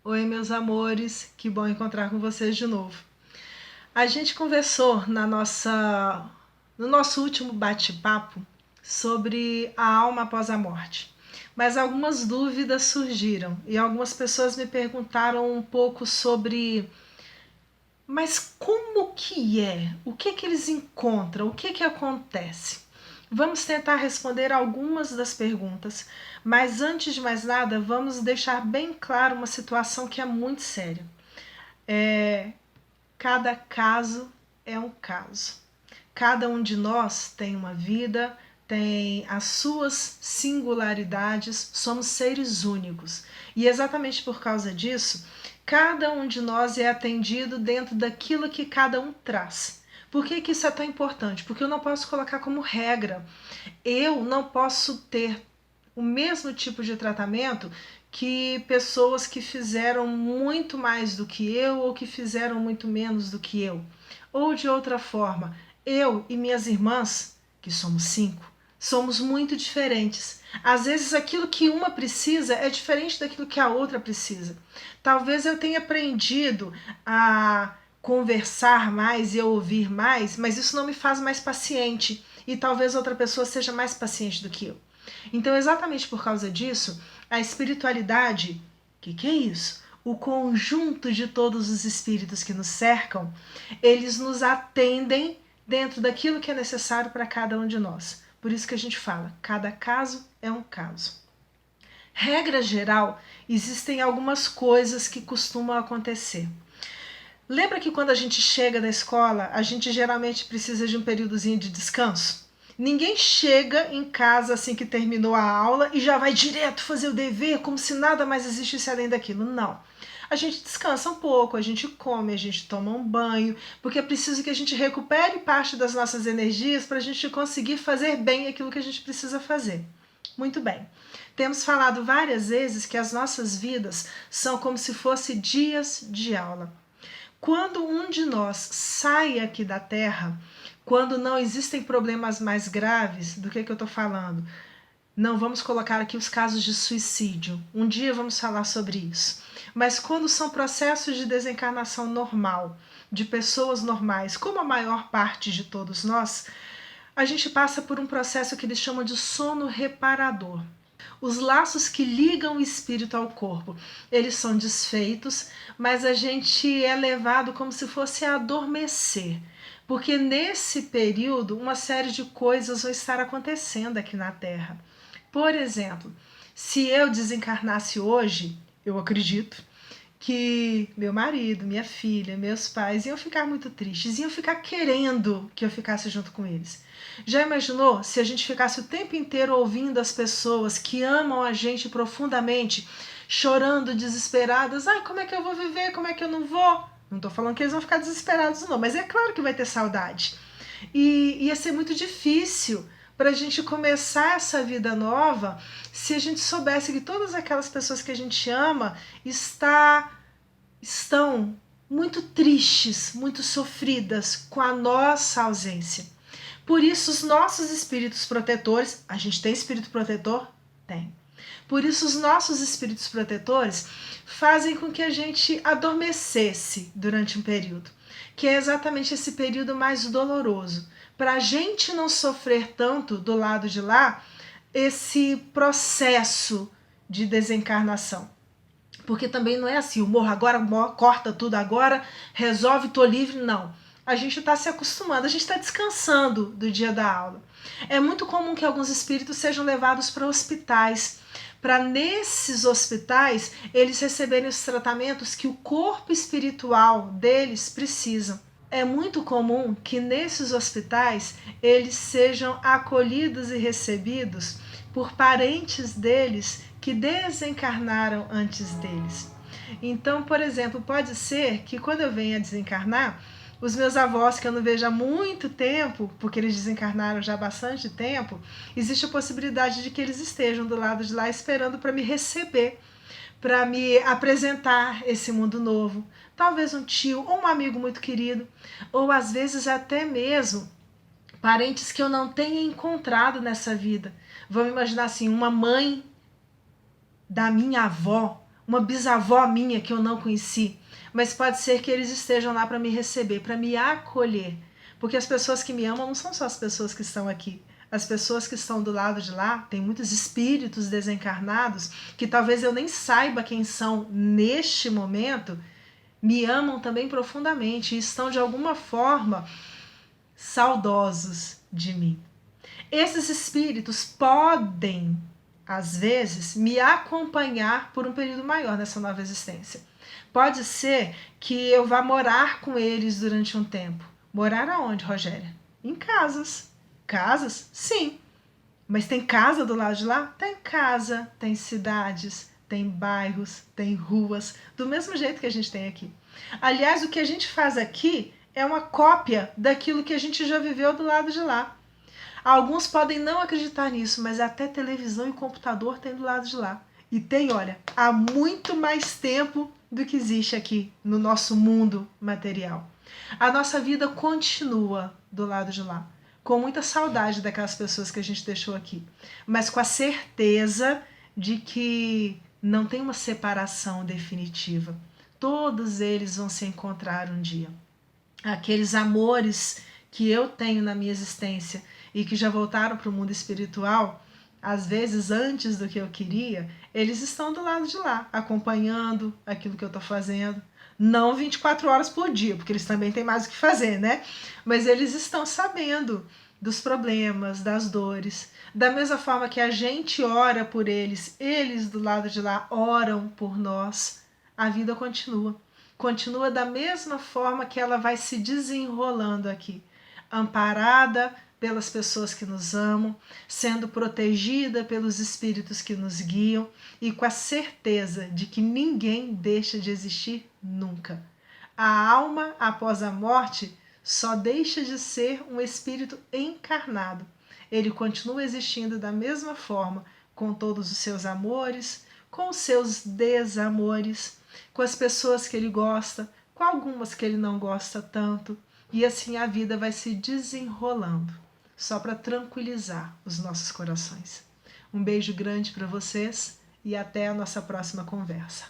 Oi, meus amores, que bom encontrar com vocês de novo. A gente conversou no nosso último bate-papo sobre a alma após a morte, mas algumas dúvidas surgiram e algumas pessoas me perguntaram um pouco sobre mas como que é? O que que eles encontram? O que que acontece? Vamos tentar responder algumas das perguntas, mas antes de mais nada, vamos deixar bem claro uma situação que é muito séria. Cada caso é um caso. Cada um de nós tem uma vida, tem as suas singularidades, somos seres únicos. E exatamente por causa disso, cada um de nós é atendido dentro daquilo que cada um traz. Por que isso é tão importante? Porque eu não posso colocar como regra. Eu não posso ter o mesmo tipo de tratamento que pessoas que fizeram muito mais do que eu ou que fizeram muito menos do que eu. Ou de outra forma, eu e minhas irmãs, que somos 5, somos muito diferentes. Às vezes aquilo que uma precisa é diferente daquilo que a outra precisa. Talvez eu tenha aprendido a conversar mais e ouvir mais, mas isso não me faz mais paciente. E talvez outra pessoa seja mais paciente do que eu. Então, exatamente por causa disso, a espiritualidade, que é isso? O conjunto de todos os espíritos que nos cercam, eles nos atendem dentro daquilo que é necessário para cada um de nós. Por isso que a gente fala, cada caso é um caso. Regra geral, existem algumas coisas que costumam acontecer. Lembra que quando a gente chega da escola, a gente geralmente precisa de um períodozinho de descanso? Ninguém chega em casa assim que terminou a aula e já vai direto fazer o dever como se nada mais existisse além daquilo. Não. A gente descansa um pouco, a gente come, a gente toma um banho, porque é preciso que a gente recupere parte das nossas energias para a gente conseguir fazer bem aquilo que a gente precisa fazer. Muito bem. Temos falado várias vezes que as nossas vidas são como se fossem dias de aula. Quando um de nós sai aqui da Terra, quando não existem problemas mais graves, do que eu estou falando? Não vamos colocar aqui os casos de suicídio. Um dia vamos falar sobre isso. Mas quando são processos de desencarnação normal, de pessoas normais, como a maior parte de todos nós, a gente passa por um processo que eles chamam de sono reparador. Os laços que ligam o espírito ao corpo, eles são desfeitos, mas a gente é levado como se fosse a adormecer, porque nesse período uma série de coisas vão estar acontecendo aqui na Terra. Por exemplo, se eu desencarnasse hoje, eu acredito que meu marido, minha filha, meus pais iam ficar muito tristes, iam ficar querendo que eu ficasse junto com eles. Já imaginou se a gente ficasse o tempo inteiro ouvindo as pessoas que amam a gente profundamente, chorando, desesperadas? Ai, como é que eu vou viver? Como é que eu não vou? Não estou falando que eles vão ficar desesperados, não, mas é claro que vai ter saudade. E ia ser muito difícil para a gente começar essa vida nova se a gente soubesse que todas aquelas pessoas que a gente ama estão muito tristes, muito sofridas com a nossa ausência. Por isso, os nossos espíritos protetores, a gente tem espírito protetor? Tem. Por isso, os nossos espíritos protetores fazem com que a gente adormecesse durante um período, que é exatamente esse período mais doloroso, para a gente não sofrer tanto do lado de lá esse processo de desencarnação. Porque também não é assim, o morro agora, corta tudo agora, resolve, tô livre, não. A gente está se acostumando, a gente está descansando do dia da aula. É muito comum que alguns espíritos sejam levados para hospitais, para nesses hospitais eles receberem os tratamentos que o corpo espiritual deles precisam. É muito comum que nesses hospitais eles sejam acolhidos e recebidos por parentes deles que desencarnaram antes deles. Então, por exemplo, pode ser que quando eu venha desencarnar, os meus avós, que eu não vejo há muito tempo, porque eles desencarnaram já há bastante tempo, existe a possibilidade de que eles estejam do lado de lá esperando para me receber, para me apresentar esse mundo novo. Talvez um tio ou um amigo muito querido, ou às vezes até mesmo parentes que eu não tenha encontrado nessa vida. Vamos imaginar assim, uma mãe da minha avó, uma bisavó minha que eu não conheci, mas pode ser que eles estejam lá para me receber, para me acolher, porque as pessoas que me amam não são só as pessoas que estão aqui. As pessoas que estão do lado de lá, tem muitos espíritos desencarnados que talvez eu nem saiba quem são neste momento, me amam também profundamente e estão de alguma forma saudosos de mim. Esses espíritos podem, às vezes, me acompanhar por um período maior nessa nova existência. Pode ser que eu vá morar com eles durante um tempo. Morar aonde, Rogéria? Em casas. Casas? Sim. Mas tem casa do lado de lá? Tem casa, tem cidades, tem bairros, tem ruas, do mesmo jeito que a gente tem aqui. Aliás, o que a gente faz aqui é uma cópia daquilo que a gente já viveu do lado de lá. Alguns podem não acreditar nisso, mas até televisão e computador tem do lado de lá. E tem, olha, há muito mais tempo do que existe aqui no nosso mundo material. A nossa vida continua do lado de lá, com muita saudade daquelas pessoas que a gente deixou aqui, mas com a certeza de que não tem uma separação definitiva. Todos eles vão se encontrar um dia. Aqueles amores que eu tenho na minha existência e que já voltaram para o mundo espiritual, às vezes antes do que eu queria, eles estão do lado de lá, acompanhando aquilo que eu estou fazendo. Não 24 horas por dia, porque eles também têm mais o que fazer, né? Mas eles estão sabendo dos problemas, das dores. Da mesma forma que a gente ora por eles, eles do lado de lá oram por nós. A vida continua. Continua da mesma forma que ela vai se desenrolando aqui, amparada pelas pessoas que nos amam, sendo protegida pelos espíritos que nos guiam e com a certeza de que ninguém deixa de existir nunca. A alma, após a morte, só deixa de ser um espírito encarnado. Ele continua existindo da mesma forma, com todos os seus amores, com os seus desamores, com as pessoas que ele gosta, com algumas que ele não gosta tanto, e assim a vida vai se desenrolando, só para tranquilizar os nossos corações. Um beijo grande para vocês e até a nossa próxima conversa.